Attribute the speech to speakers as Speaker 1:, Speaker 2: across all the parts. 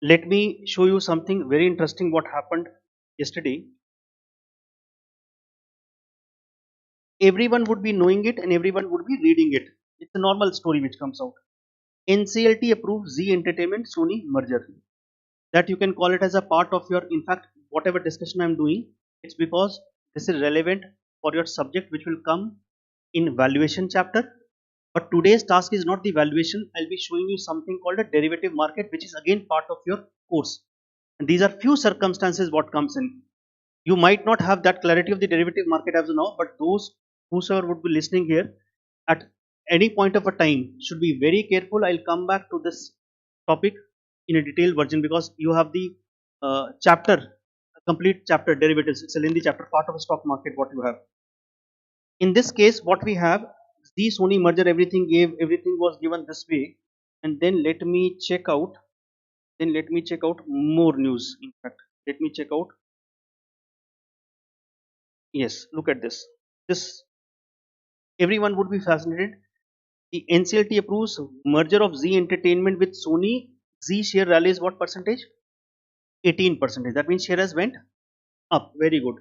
Speaker 1: Let me show you something very interesting what happened yesterday. Everyone would be knowing it and everyone would be reading it. It's a normal story which comes out. NCLT approves Z Entertainment Sony merger. That you can call it as a part of your, in fact, whatever discussion I'm doing, it's because this is relevant for your subject which will come in valuation chapter. But today's task is not the valuation. I'll be showing you something called a derivative market, which is again part of your course. And these are few circumstances what comes in. You might not have that clarity of the derivative market as of now, but those whosoever would be listening here at any point of a time should be very careful. I'll come back to this topic in a detailed version because you have the chapter, a complete chapter derivatives. It's a lengthy chapter, part of the stock market what you have. In this case, what we have, the Sony merger, everything was given this way, and then let me check out. Then let me check out more news. In fact, let me check out. Yes, look at this. This everyone would be fascinated. The NCLT approves merger of Z Entertainment with Sony. Z share rallies what percentage? 18%. That means share has went up. Very good.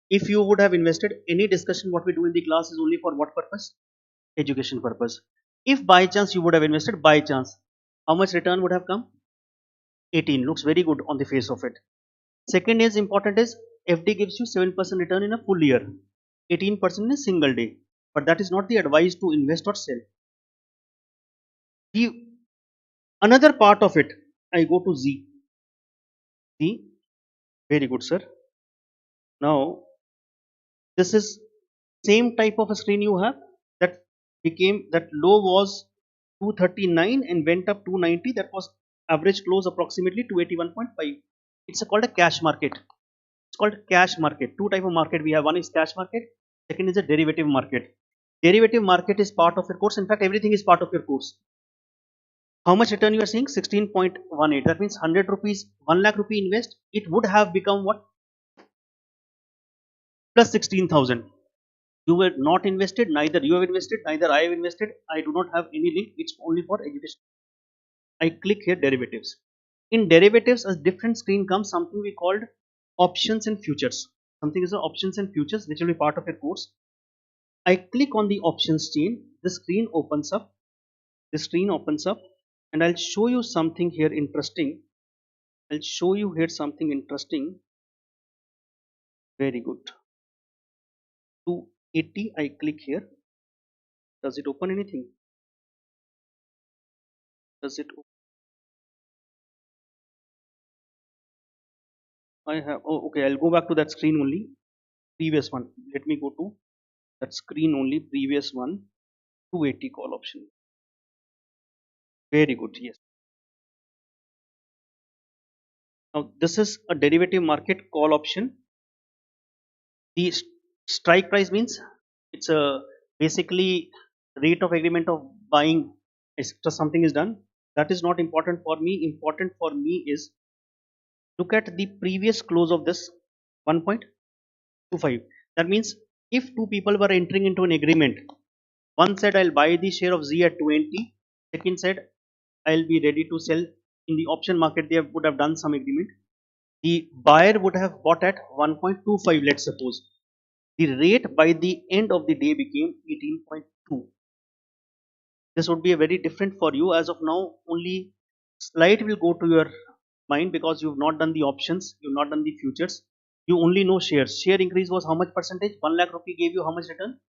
Speaker 1: If you would have invested, any discussion what we do in the class is only for what purpose? Education purpose. If by chance you would have invested, by chance, how much return would have come? 18. Looks very good on the face of it. Second is important is FD gives you 7% return in a full year, 18% in a single day. But that is not the advice to invest or sell. The another part of it, I go to Z. Z, very good, sir. Now this is same type of a screen you have. That became, that low was 239 and went up 290. That was average close approximately 281.5. It's called a cash market. It's called cash market. Two type of market we have. One is cash market. Second is a derivative market. Derivative market is part of your course. In fact, everything is part of your course. How much return you are seeing? 16.18. That means 100 rupees, 1 lakh rupee invest. It would have become what? Plus 16,000. You were not invested, neither you have invested, neither I have invested. I do not have any link. It's only for education. I click here derivatives. In derivatives, a different screen comes, something we called options and futures. Something is the options and futures, which will be part of your course. I click on the options chain. The screen opens up. The screen opens up, and I'll show you something here interesting. I'll show you here something interesting. Very good. 280. I click here. Does it open anything? Does it? I have. Oh, okay. I'll go back to that screen only. Previous one. Let me go to that screen only. Previous one. 280 call option. Very good. Yes. Now this is a derivative market call option. The strike price means it's a basically rate of agreement of buying. Is just something is done. That is not important for me. Important for me is look at the previous close of this 1.25. That means if two people were entering into an agreement, one said I'll buy the share of Z at 20, second said I'll be ready to sell. In the option market they would have done some agreement. The buyer would have bought at 1.25, let's suppose. The rate by the end of the day became 18.2. This would be a very different for you. As of now, only slight will go to your mind because you've not done the options, you've not done the futures. You only know shares. Share increase was how much percentage? 1 lakh rupee gave you how much return?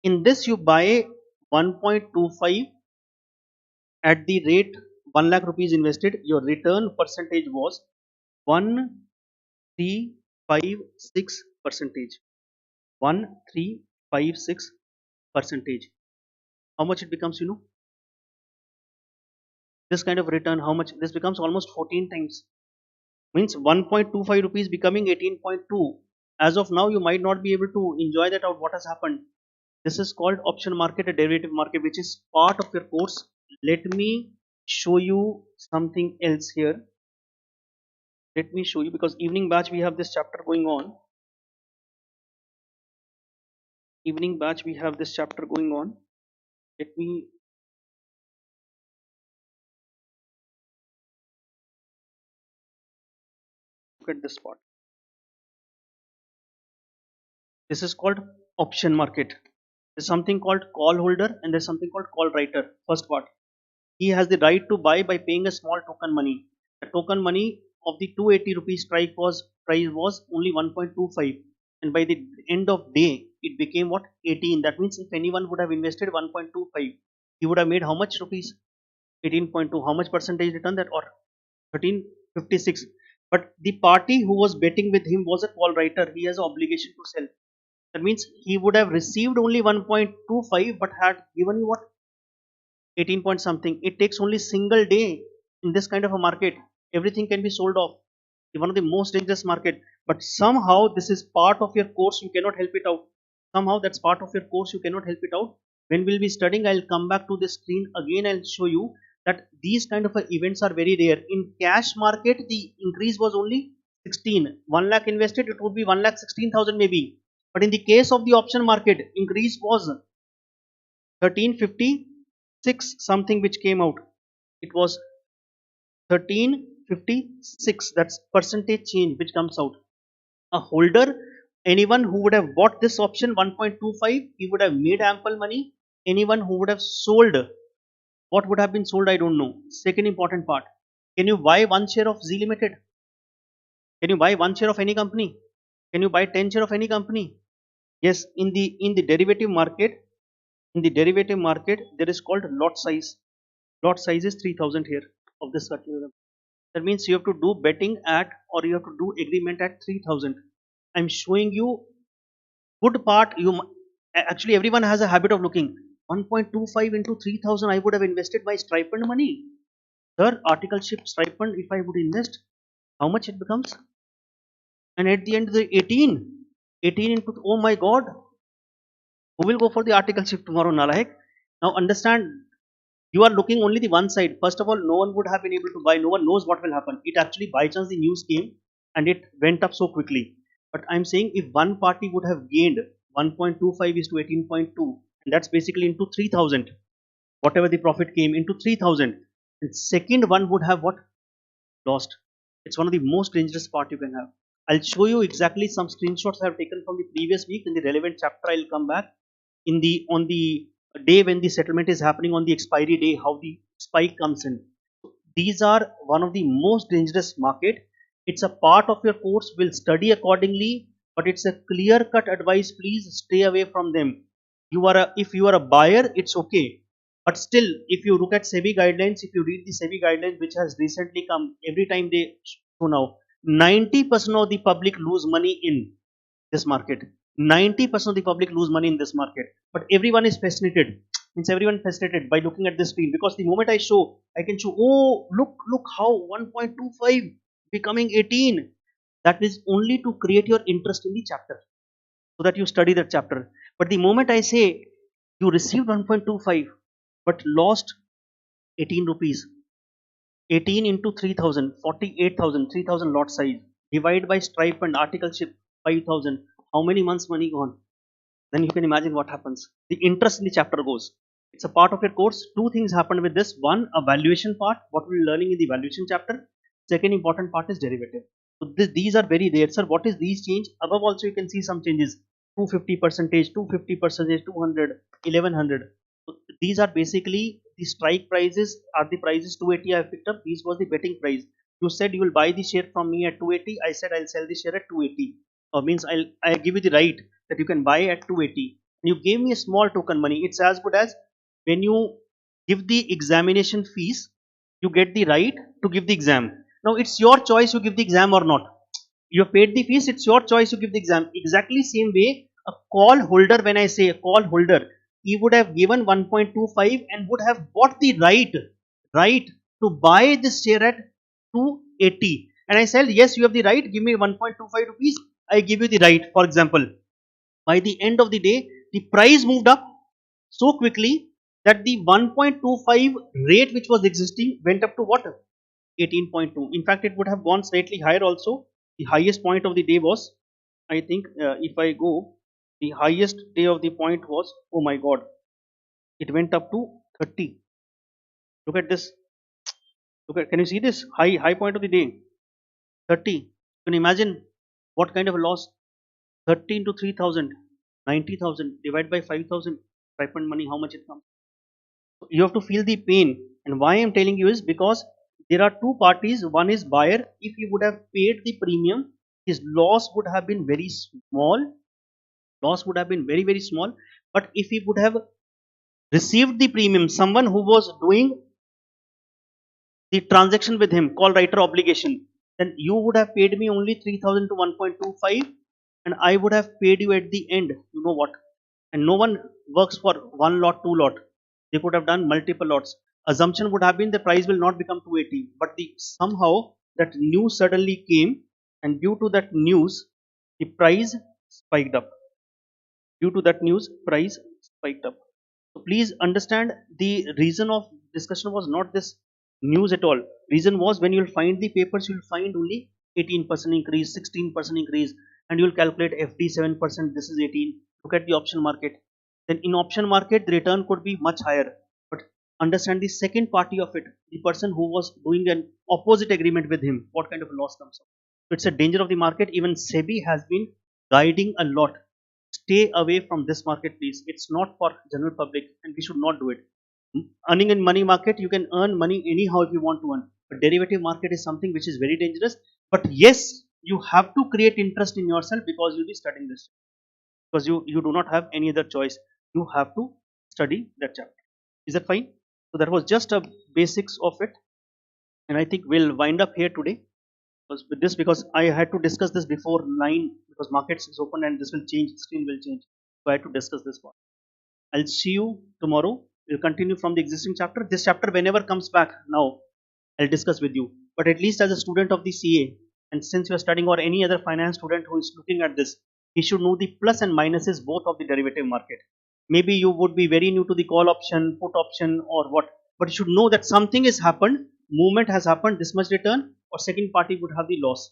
Speaker 1: In this, you buy 1.25 at the rate 1 lakh rupees invested. Your return percentage was 1356 percentage. 1356 percentage. How much it becomes, you know? This kind of return, how much? This becomes almost 14 times. Means 1.25 rupees becoming 18.2. As of now, you might not be able to enjoy that out what has happened. This is called option market, a derivative market, which is part of your course. Let me show you something else here. Let me show you, because evening batch we have this chapter going on. Evening batch we have this chapter going on. Let me Look at this part. This is called option market. There's something called call holder and there's something called call writer. First part, he has the right to buy by paying a small token money. The token money of the 280 rupees strike was price was only 1.25, and by the end of day it became what, 18. That means if anyone would have invested 1.25, he would have made how much rupees? 18.2. How much percentage return that, or 1356? But the party who was betting with him was a call writer. He has an obligation to sell. That means he would have received only 1.25 but had given you what, 18 point something. It takes only single day in this kind of a market. Everything can be sold off. One of the most dangerous market. But somehow this is part of your course. You cannot help it out. Somehow that's part of your course. You cannot help it out. When we'll be studying, I'll come back to this screen again. I'll show you that these kind of events are very rare. In cash market, the increase was only 16. 1 lakh invested, it would be 1 lakh 16,000 maybe. But in the case of the option market, increase was 1356 something which came out. It was 1356. That's percentage change which comes out. A holder, anyone who would have bought this option 1.25, he would have made ample money. Anyone who would have sold, what would have been sold, I don't know. Second important part, can you buy one share of Z Limited? Can you buy one share of any company? Can you buy 10 share of any company? Yes, in the derivative market, there is called lot size. Lot size is 3000 here of this circular. That means you have to do betting at, or you have to do agreement at 3000. I'm showing you good part. Actually everyone has a habit of looking 1.25 into 3000. I would have invested my stipend money. Sir, articleship stipend, if I would invest, how much it becomes? And at the end the 18 into, oh my god, who will go for the articleship tomorrow, Nalahek? Now understand, you are looking only the one side. First of all, no one would have been able to buy. No one knows what will happen. It actually, by chance, the news came and it went up so quickly. But I'm saying if one party would have gained 1.25 is to 18.2, and that's basically into 3000, whatever the profit came into 3000, and second one would have what, lost. It's one of the most dangerous part you can have. I'll show you exactly some screenshots I have taken from the previous week in the relevant chapter. I'll come back in the on the day when the settlement is happening, on the expiry day, how the spike comes in. These are one of the most dangerous market. It's a part of your course. Will study accordingly, but it's a clear cut advice. Please stay away from them. If you are a buyer, it's okay. But still, if you look at SEBI guidelines, if you read the SEBI guidelines, which has recently come, every time they show now, 90% of the public lose money in this market. 90% of the public lose money in this market. But everyone is fascinated. Means everyone fascinated by looking at this screen, because the moment I can show, oh, look how 1.25 becoming 18. That is only to create your interest in the chapter, so that you study that chapter. But the moment I say you received 1.25 but lost 18 rupees, 18 into 3000, 48,000, 3000 lot size, divide by stripe and articleship 5000, how many months money gone? Then you can imagine what happens. The interest in the chapter goes. It's a part of your course. Two things happened with this. One, a valuation part, what we're learning in the valuation chapter. Second important part is derivative. So these are very rare. Sir, what is these change? Above also you can see some changes. 250 percentage, 250 percentage, 200, 1100. So these are basically the strike prices, are the prices 280 I have picked up. These was the betting price. You said you will buy the share from me at 280. I said I'll sell the share at 280. Means I give you the right that you can buy at 280. And you gave me a small token money. It's as good as when you give the examination fees, you get the right to give the exam. Now it's your choice you give the exam or not. You have paid the fees, it's your choice you give the exam. Exactly same way, a call holder, when I say a call holder, he would have given 1.25 and would have bought the right to buy this share at 280. And I said, yes, you have the right, give me 1.25 rupees, I give you the right. For example, by the end of the day, the price moved up so quickly that the 1.25 rate which was existing went up to what? 18.2. In fact, it would have gone slightly higher also. The highest point of the day was, I think, if I go, the highest day of the point was, oh my god, it went up to 30. Look at this. Can you see this high point of the day? 30. You can imagine what kind of a loss. 13 to 3,000, 90,000 divided by 5,000, 5 point money, how much it comes? So you have to feel the pain. And why I'm telling you is because there are two parties. One is buyer. If he would have paid the premium, his loss would have been very small. Loss would have been very, very small. But if he would have received the premium, someone who was doing the transaction with him called writer obligation, then you would have paid me only 3,000 to 1.25, and I would have paid you at the end. You know what? And no one works for one lot, two lot. They could have done multiple lots. Assumption would have been the price will not become 280, but the somehow that news suddenly came, and due to that news, the price spiked up. Due to that news, price spiked up. So please understand, the reason of discussion was not this news at all. Reason was, when you'll find the papers, you'll find only 18% increase, 16% increase, and you'll calculate FD 7%, this is 18. Look at the option market. Then in option market, the return could be much higher. But understand the second party of it, the person who was doing an opposite agreement with him, what kind of a loss comes up. So it's a danger of the market. Even SEBI has been guiding a lot. Stay away from this market, please. It's not for general public, and we should not do it. Earning in money market, you can earn money anyhow if you want to earn. But derivative market is something which is very dangerous. But yes, you have to create interest in yourself, because you'll be studying this, because you do not have any other choice. You have to study that chapter. Is that fine? So that was just a basics of it, and I think we'll wind up here today. Because with this, because I had to discuss this before 9, because markets is open and this will change, screen will change. So I had to discuss this one. I'll see you tomorrow. We'll continue from the existing chapter. This chapter, whenever comes back now, I'll discuss with you. But at least as a student of the CA, and since you are studying, or any other finance student who is looking at this, he should know the plus and minuses both of the derivative market. Maybe you would be very new to the call option, put option, or what, but you should know that something has happened, movement has happened, this much return, or second party would have the loss.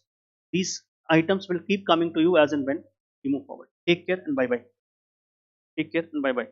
Speaker 1: These items will keep coming to you as and when you move forward. Take care and bye bye. Take care and bye bye.